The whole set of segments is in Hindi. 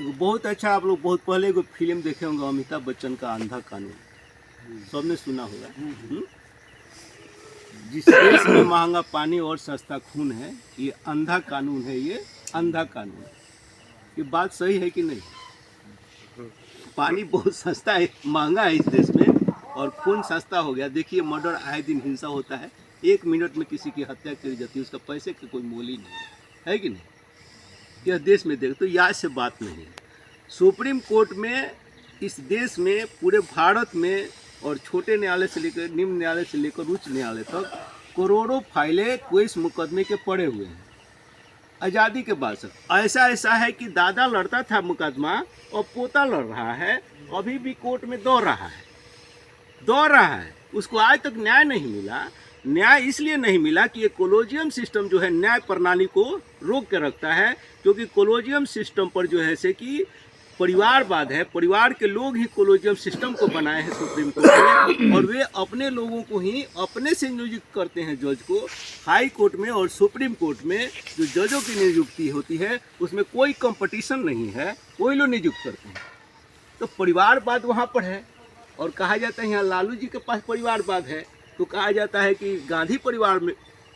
बहुत अच्छा। आप लोग बहुत पहले एगो फिल्म देखे होंगे अमिताभ बच्चन का अंधा कानून, सबने सुना होगा। जिस देश में महंगा पानी और सस्ता खून है, ये अंधा कानून है, ये अंधा कानून है। ये बात सही है कि नहीं? पानी बहुत सस्ता है, महंगा है इस देश में, और खून सस्ता हो गया। देखिए मर्डर आए दिन हिंसा होता है, 1 मिनट में किसी की हत्या की जाती है, उसका पैसे का कोई मोल ही नहीं है कि नहीं? यह देश में देख तो यहाँ से बात नहीं है। सुप्रीम कोर्ट में इस देश में, पूरे भारत में, और छोटे न्यायालय से लेकर निम्न न्यायालय से लेकर उच्च न्यायालय तक करोड़ों फाइलें केस मुकदमे के पड़े हुए हैं आज़ादी के बाद से। ऐसा है कि दादा लड़ता था मुकदमा और पोता लड़ रहा है, अभी भी कोर्ट में दौड़ रहा है, उसको आज तक न्याय नहीं मिला। न्याय इसलिए नहीं मिला कि ये कोलोजियम सिस्टम जो है न्याय प्रणाली को रोक के रखता है, क्योंकि कोलोजियम सिस्टम पर जो है से कि परिवारवाद है। परिवार के लोग ही कोलोजियम सिस्टम को बनाए हैं सुप्रीम कोर्ट में, और वे अपने लोगों को ही अपने से नियुक्त करते हैं जज को। हाई कोर्ट में और सुप्रीम कोर्ट में जो जजों की नियुक्ति होती है उसमें कोई कंपटीशन नहीं है, वही लोग नियुक्त करते हैं। तो परिवारवाद वहाँ पर है, और कहा जाता है यहाँ लालू जी के पास परिवारवाद है, तो कहा जाता है कि गांधी परिवार में,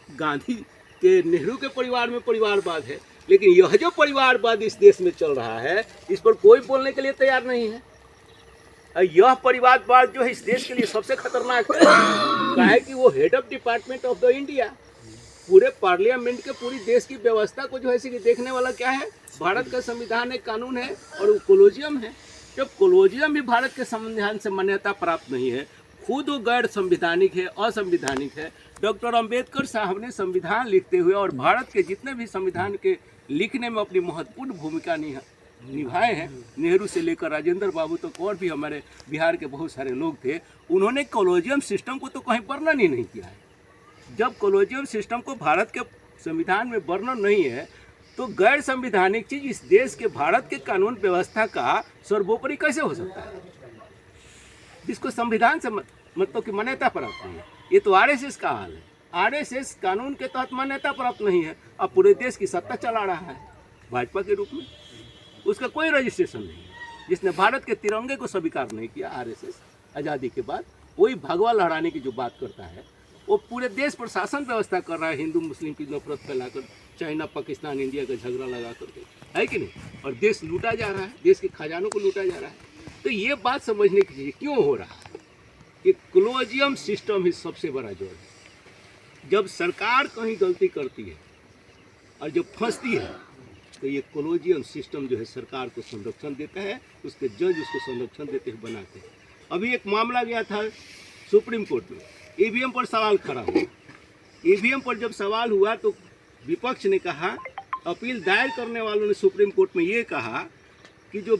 गांधी के नेहरू के परिवार में परिवारवाद है। लेकिन यह जो परिवारवाद इस देश में चल रहा है, इस पर कोई बोलने के लिए तैयार नहीं है। और यह परिवारवाद जो है इस देश के लिए सबसे खतरनाक है। क्या है कि वो head of department of the India, पूरे पार्लियामेंट के पूरी देश की व्यवस्था को जो है कि देखने वाला क्या है, भारत का संविधान है, कानून है, और वो कोलोजियम है। जब कोलोजियम भी भारत के संविधान से मान्यता प्राप्त नहीं है, खुद वो गैर संविधानिक है, असंविधानिक है। डॉक्टर अंबेडकर साहब ने संविधान लिखते हुए और भारत के जितने भी संविधान के लिखने में अपनी महत्वपूर्ण भूमिका निभाए हैं, नेहरू से लेकर राजेंद्र बाबू तक, और भी हमारे बिहार के बहुत सारे लोग थे, उन्होंने कोलोजियम सिस्टम को तो कहीं वर्णन ही नहीं किया है। जब कोलोजियम सिस्टम को भारत के संविधान में वर्णन नहीं है, तो गैर संविधानिक चीज इस देश के, भारत के कानून व्यवस्था का सर्वोपरि कैसे हो सकता है, जिसको संविधान से मतलब कि मान्यता प्राप्त नहीं है। ये तो आरएसएस का हाल है। आरएसएस कानून के तहत मान्यता प्राप्त नहीं है, अब पूरे देश की सत्ता चला रहा है भाजपा के रूप में। उसका कोई रजिस्ट्रेशन नहीं है, जिसने भारत के तिरंगे को स्वीकार नहीं किया। आरएसएस आज़ादी के बाद वही भगवा लहराने की जो बात करता है, वो पूरे देश पर शासन व्यवस्था कर रहा है, हिंदू मुस्लिम की नफरत फैलाकर, चाइना पाकिस्तान इंडिया का झगड़ा लगा करके, है कि नहीं? और देश लूटा जा रहा है, देश के खजानों को लूटा जा रहा है। तो ये बात समझने की चीज़ क्यों हो रहा है कि कोलोजियम सिस्टम ही सबसे बड़ा जोड़ है। जब सरकार कहीं गलती करती है और जब फंसती है, तो ये कोलोजियम सिस्टम जो है सरकार को संरक्षण देता है, उसके जज उसको संरक्षण देते हुए बनाते हैं। अभी एक मामला गया था सुप्रीम कोर्ट में, ईवीएम पर सवाल खड़ा हुआ। ईवीएम पर जब सवाल हुआ तो विपक्ष ने कहा, अपील दायर करने वालों ने सुप्रीम कोर्ट में ये कहा कि जो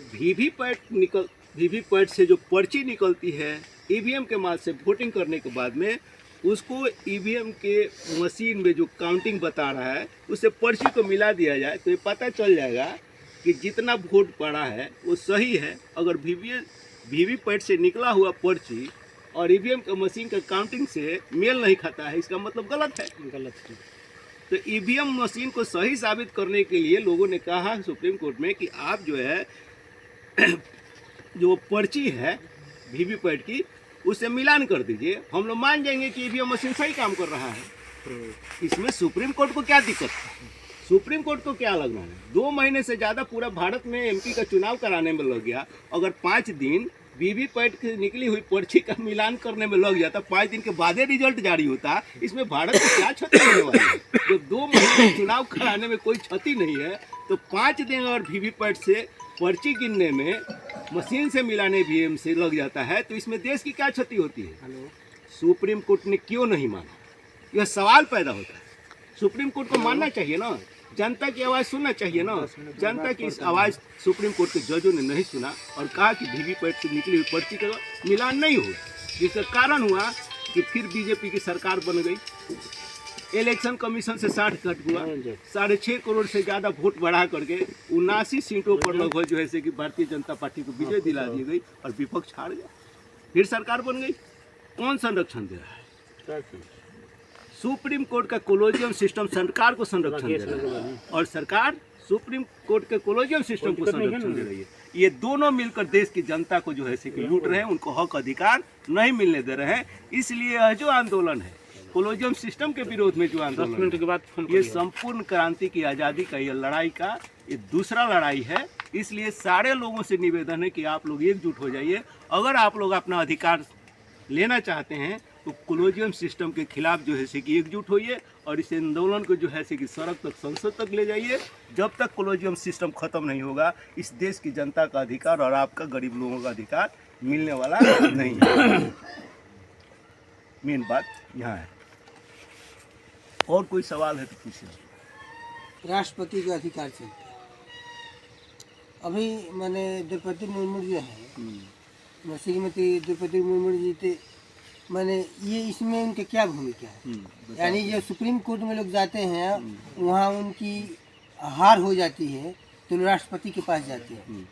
वीवीपैट से जो पर्ची निकलती है ईवीएम के माध्यम से वोटिंग करने के बाद में, उसको ईवीएम के मशीन में जो काउंटिंग बता रहा है उससे पर्ची को मिला दिया जाए, तो ये पता चल जाएगा कि जितना वोट पड़ा है वो सही है। अगर वीवीपैट से निकला हुआ पर्ची और ईवीएम का मशीन का काउंटिंग से मेल नहीं खाता है, इसका मतलब गलत है। तो ईवीएम मशीन को सही साबित करने के लिए लोगों ने कहा सुप्रीम कोर्ट में कि आप जो है जो पर्ची है वीवीपैट की, उससे मिलान कर दीजिए, हम लोग मान जाएंगे कि ईवीएम मशीन सही काम कर रहा है। इसमें सुप्रीम कोर्ट को क्या दिक्कत है? सुप्रीम कोर्ट को क्या लगना है? 2 महीने से ज़्यादा पूरा भारत में एमपी का चुनाव कराने में लग गया। अगर 5 दिन वीवीपैट की निकली हुई पर्ची का मिलान करने में लग जाता, 5 दिन के बाद रिजल्ट जारी होता, इसमें भारत को क्या क्षति होने वाली है? जब 2 महीने चुनाव कराने में कोई क्षति नहीं है, तो 5 दिन और वीवीपैट से पर्ची गिनने में, मशीन से मिलाने वीएम से लग जाता है, तो इसमें देश की क्या क्षति होती है? सुप्रीम कोर्ट ने क्यों नहीं माना? यह सवाल पैदा होता है। सुप्रीम कोर्ट को मानना चाहिए ना, जनता की आवाज़ सुनना चाहिए ना। जनता की इस आवाज़ सुप्रीम कोर्ट के जजों ने नहीं सुना और कहा कि वीवीपैट से निकली हुई पर्ची का मिलान नहीं हुआ, जिसका कारण हुआ कि फिर बीजेपी की सरकार बन गई। इलेक्शन कमीशन से 60 कट हुआ, 6.5 करोड़ से ज़्यादा वोट बढ़ा करके 79 सीटों पर लगभग जो है कि भारतीय जनता पार्टी को विजय दिला दी गई और विपक्ष हार गया, फिर सरकार बन गई। कौन संरक्षण दे रहा है? सुप्रीम कोर्ट का कोलोजियम सिस्टम सरकार को संरक्षण दे रहा है, और सरकार सुप्रीम कोर्ट के कोलेजियम सिस्टम को संरक्षण दे रही है। ये दोनों मिलकर देश की जनता को जो है कि लूट रहे हैं, उनको हक अधिकार नहीं मिलने दे रहे हैं। इसलिए यह जो आंदोलन है कोलेजियम सिस्टम के विरोध में जो आंदोलन के बाद ये संपूर्ण क्रांति की आज़ादी का ये लड़ाई का ये दूसरा लड़ाई है। इसलिए सारे लोगों से निवेदन है कि आप लोग एकजुट हो जाइए। अगर आप लोग अपना अधिकार लेना चाहते हैं तो कोलेजियम सिस्टम के खिलाफ जो है कि एकजुट होइए और इस आंदोलन को जो है कि सड़क तक, संसद तक ले जाइए। जब तक कोलेजियम सिस्टम खत्म नहीं होगा इस देश की जनता का अधिकार और आपका गरीब लोगों का अधिकार मिलने वाला नहीं है। मेन बात यहाँ है। और कोई सवाल है तो पूछिए। राष्ट्रपति का अधिकार से अभी मैंने द्रौपदी मुर्मू जो है, श्रीमती द्रौपदी मुर्मू जी थे, मैंने ये इसमें उनकी क्या भूमिका है? यानी जो सुप्रीम कोर्ट में लोग जाते हैं वहाँ उनकी हार हो जाती है तो राष्ट्रपति के पास जाते हैं।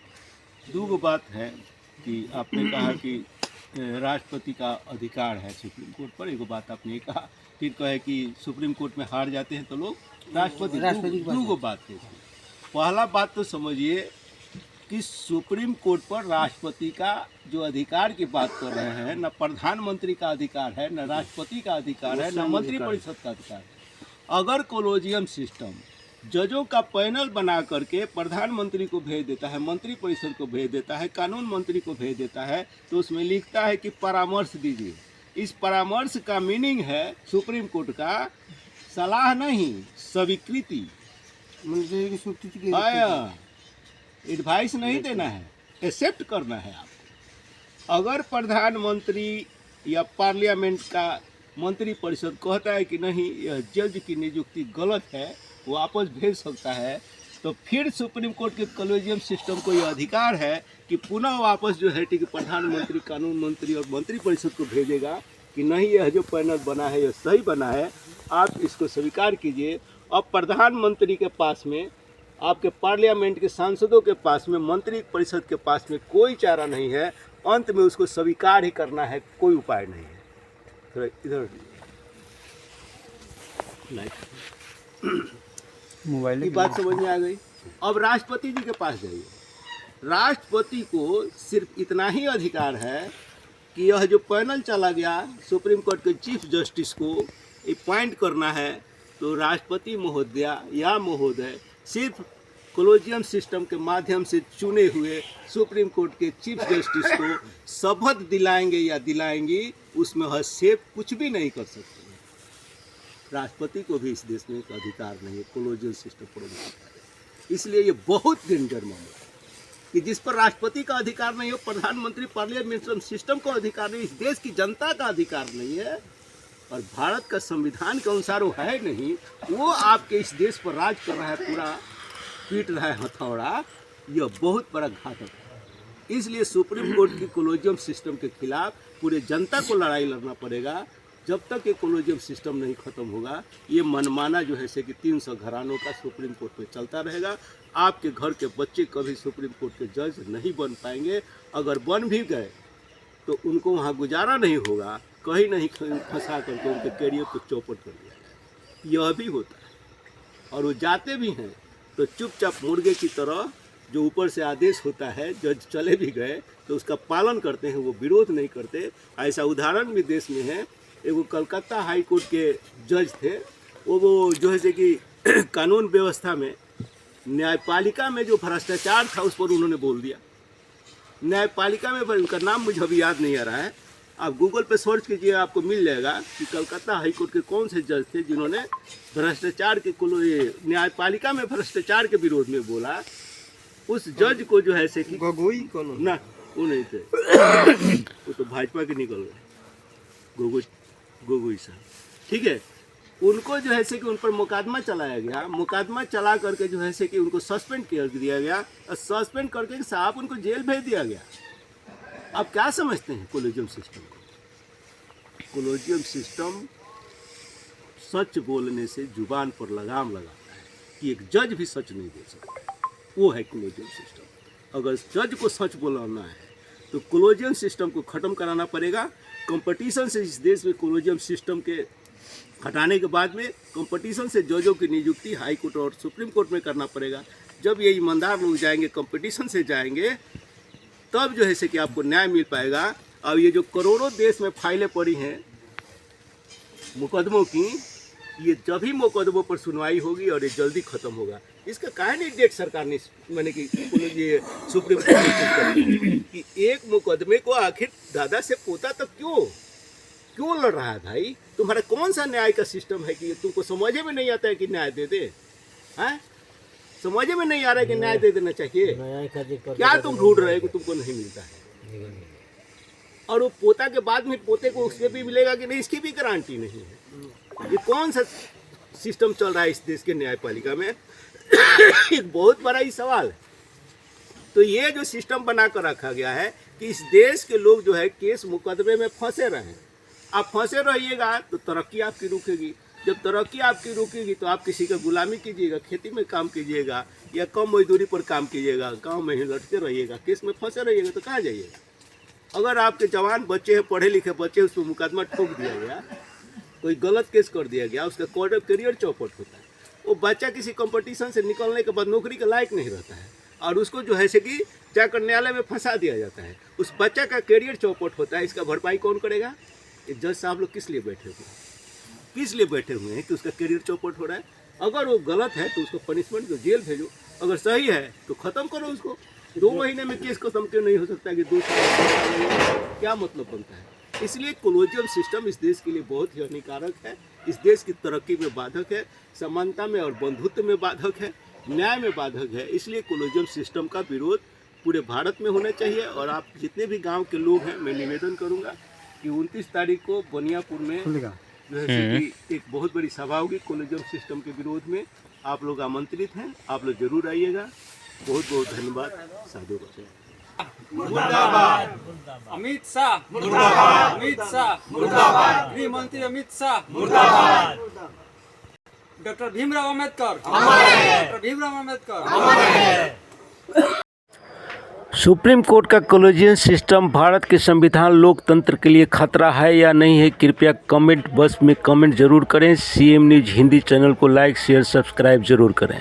दो बात है कि आपने कहा कि राष्ट्रपति का अधिकार है सुप्रीम कोर्ट पर, एक बात आपने कहा। फिर कहे कि सुप्रीम कोर्ट में हार जाते हैं तो लोग राष्ट्रपति दो बात है। पहला बात तो समझिए कि सुप्रीम कोर्ट पर राष्ट्रपति का जो अधिकार की बात कर रहे हैं, न प्रधानमंत्री का अधिकार है, न राष्ट्रपति का अधिकार है, न मंत्रिपरिषद का अधिकार है। अगर कोलेजियम सिस्टम जजों का पैनल बना करके प्रधानमंत्री को भेज देता है, मंत्रिपरिषद को भेज देता है, कानून मंत्री को भेज देता है, तो उसमें लिखता है कि परामर्श दीजिए। इस परामर्श का मीनिंग है सुप्रीम कोर्ट का सलाह नहीं, स्वीकृति, एडवाइस नहीं देना है, एक्सेप्ट करना है आपको। अगर प्रधानमंत्री या पार्लियामेंट का मंत्रिपरिषद कहता है कि नहीं यह जज की नियुक्ति गलत है, वापस भेज सकता है, तो फिर सुप्रीम कोर्ट के कोलेजियम सिस्टम को यह अधिकार है कि पुनः वापस जो है कि प्रधानमंत्री, कानून मंत्री और मंत्रिपरिषद को भेजेगा कि नहीं यह जो पैनल बना है यह सही बना है, आप इसको स्वीकार कीजिए। अब प्रधानमंत्री के पास में, आपके पार्लियामेंट के सांसदों के पास में, मंत्री परिषद के पास में कोई चारा नहीं है, अंत में उसको स्वीकार ही करना है, कोई उपाय नहीं है। तो इधर मोबाइल की बात समझ में आ गई। अब राष्ट्रपति जी के पास जाइए। राष्ट्रपति को सिर्फ इतना ही अधिकार है कि यह जो पैनल चला गया सुप्रीम कोर्ट के चीफ जस्टिस को अपॉइंट करना है, तो राष्ट्रपति महोदया या महोदय सिर्फ कोलेजियम सिस्टम के माध्यम से चुने हुए सुप्रीम कोर्ट के चीफ जस्टिस को शपथ दिलाएंगे या दिलाएंगी, उसमें हस्तक्षेप कुछ भी नहीं कर सकते। राष्ट्रपति को भी इस देश में एक अधिकार नहीं है कोलेजियम सिस्टम पर। इसलिए ये बहुत डेंजर मामला है कि जिस पर राष्ट्रपति का अधिकार नहीं हो, प्रधानमंत्री, पार्लियामेंट सिस्टम को अधिकार नहीं, इस देश की जनता का अधिकार नहीं है और भारत का संविधान के अनुसार वो है नहीं, वो आपके इस देश पर राज कर रहा है, पूरा पीट रहा है हथौड़ा। यह बहुत बड़ा घातक है। इसलिए सुप्रीम कोर्ट की कोलेजियम सिस्टम के खिलाफ पूरे जनता को लड़ाई लड़ना पड़ेगा। जब तक ये कोलेजियम सिस्टम नहीं खत्म होगा, ये मनमाना जो है कि 300 घरानों का सुप्रीम कोर्ट में चलता रहेगा। आपके घर के बच्चे कभी सुप्रीम कोर्ट के जज नहीं बन पाएंगे। अगर बन भी गए तो उनको वहाँ गुजारा नहीं होगा, कहीं नहीं फंसा करके उनके कैरियर को चौपट कर दिया। यह भी होता है और वो जाते भी हैं तो चुपचाप मुर्गे की तरह, जो ऊपर से आदेश होता है, जज चले भी गए तो उसका पालन करते हैं, वो विरोध नहीं करते। ऐसा उदाहरण भी देश में है। एगो कलकत्ता हाई कोर्ट के जज थे, वो जो है कि कानून व्यवस्था में, न्यायपालिका में जो भ्रष्टाचार था उस पर उन्होंने बोल दिया। न्यायपालिका में, उनका नाम मुझे अभी याद नहीं आ रहा है, आप गूगल पे सर्च कीजिए, आपको मिल जाएगा कि कलकत्ता हाई कोर्ट के कौन से जज थे जिन्होंने भ्रष्टाचार के न्यायपालिका में भ्रष्टाचार के विरोध में बोला। उस जज को जो है कि गोगोई ना, वो नहीं थे, वो तो भाजपा के निकल गए, गोगोई साहब, ठीक है। उनको जो है कि उन पर मुकदमा चलाया गया। मुकदमा चला करके जो है कि उनको सस्पेंड कर दिया गया और सस्पेंड करके साहब उनको जेल भेज दिया गया। आप क्या समझते हैं कोलेजियम सिस्टम को? कोलेजियम सिस्टम सच बोलने से जुबान पर लगाम लगाता है कि एक जज भी सच नहीं बोल सकता, वो है कोलेजियम सिस्टम। अगर जज को सच बोलना है तो कोलेजियम सिस्टम को ख़त्म कराना पड़ेगा। कंपटीशन से इस देश में कोलेजियम सिस्टम के हटाने के बाद में कंपटीशन से जजों की नियुक्ति हाई कोर्ट और सुप्रीम कोर्ट में करना पड़ेगा। जब ये ईमानदार लोग जाएंगे, कंपटीशन से जाएंगे, तब जो है से कि आपको न्याय मिल पाएगा। अब ये जो करोड़ों देश में फाइलें पड़ी हैं मुकदमों की, ये जब ही मुकदमों पर सुनवाई होगी और ये जल्दी खत्म होगा। इसका काहे नहीं डेट सरकार ने, मैंने कि ये सुप्रीम कोर्ट ने फिक्स कर दी कि एक मुकदमे को आखिर दादा से पोता तक क्यों लड़ रहा है भाई? तुम्हारा कौन सा न्याय का सिस्टम है कि तुमको समझ में नहीं आता है कि न्याय दे दे? हैं? समझ में नहीं आ रहा है कि न्याय दे देना चाहिए? क्या तुम ढूंढ रहे हो कि तुमको नहीं मिलता है? और वो पोता के बाद में पोते को उससे भी मिलेगा कि नहीं, इसकी भी गारंटी नहीं है। ये कौन सा सिस्टम चल रहा है इस देश के न्यायपालिका में? एक बहुत बड़ा ही सवाल है। तो ये जो सिस्टम बना कर रखा गया है कि इस देश के लोग जो है केस मुकदमे में फंसे रहे। आप फंसे रहिएगा तो तरक्की आपकी रुकेगी। जब तरक्की आपकी रुकेगी तो आप किसी का गुलामी कीजिएगा, खेती में काम कीजिएगा या कम मजदूरी पर काम कीजिएगा, गांव में ही लटके रहिएगा, केस में फंसे रहिएगा तो कहाँ जाइएगा? अगर आपके जवान बच्चे हैं, पढ़े लिखे बच्चे, उस पर मुकदमा ठोक दिया गया, कोई गलत केस कर दिया गया, उसका करियर चौपट होता है। वो बच्चा किसी कंपटीशन से निकलने के बाद नौकरी के लायक नहीं रहता है और उसको जो है से कि जाकर न्यायालय में फंसा दिया जाता है। उस बच्चा का करियर चौपट होता है। इसका भरपाई कौन करेगा? ये जज साहब लोग किस लिए बैठे हुए हैं? किस लिए बैठे हुए हैं कि उसका करियर चौपट हो रहा है? अगर वो गलत है तो उसको पनिशमेंट दो, जेल भेजो। अगर सही है तो ख़त्म करो उसको। 2 महीने में केस खत्म क्यों नहीं हो सकता कि 2 साल? क्या मतलब बनता है? इसलिए कोलोजियम सिस्टम इस देश के लिए बहुत ही हानिकारक है। इस देश की तरक्की में बाधक है, समानता में और बंधुत्व में बाधक है, न्याय में बाधक है। इसलिए कोलोजियम सिस्टम का विरोध पूरे भारत में होना चाहिए। और आप जितने भी गांव के लोग हैं, मैं निवेदन करूंगा कि 29 तारीख को बनियापुर में जो है कि एक बहुत बड़ी सभा होगी कोलोजियम सिस्टम के विरोध में। आप लोग आमंत्रित हैं, आप लोग जरूर आइएगा। बहुत बहुत धन्यवाद। साधु मुर्दाबाद। अमित शाह मुर्दाबाद। अमित शाह मुर्दाबाद। गृह मंत्री अमित शाह मुर्दाबाद। Doctor Bhimrao Ambedkar doctor Bhimrao Ambedkar. Supreme court का कोलेजियम सिस्टम भारत के संविधान लोकतंत्र के लिए खतरा है या नहीं है? कृपया कमेंट बॉक्स में कमेंट जरूर करें। CM न्यूज़ हिंदी चैनल को लाइक शेयर सब्सक्राइब जरूर करें।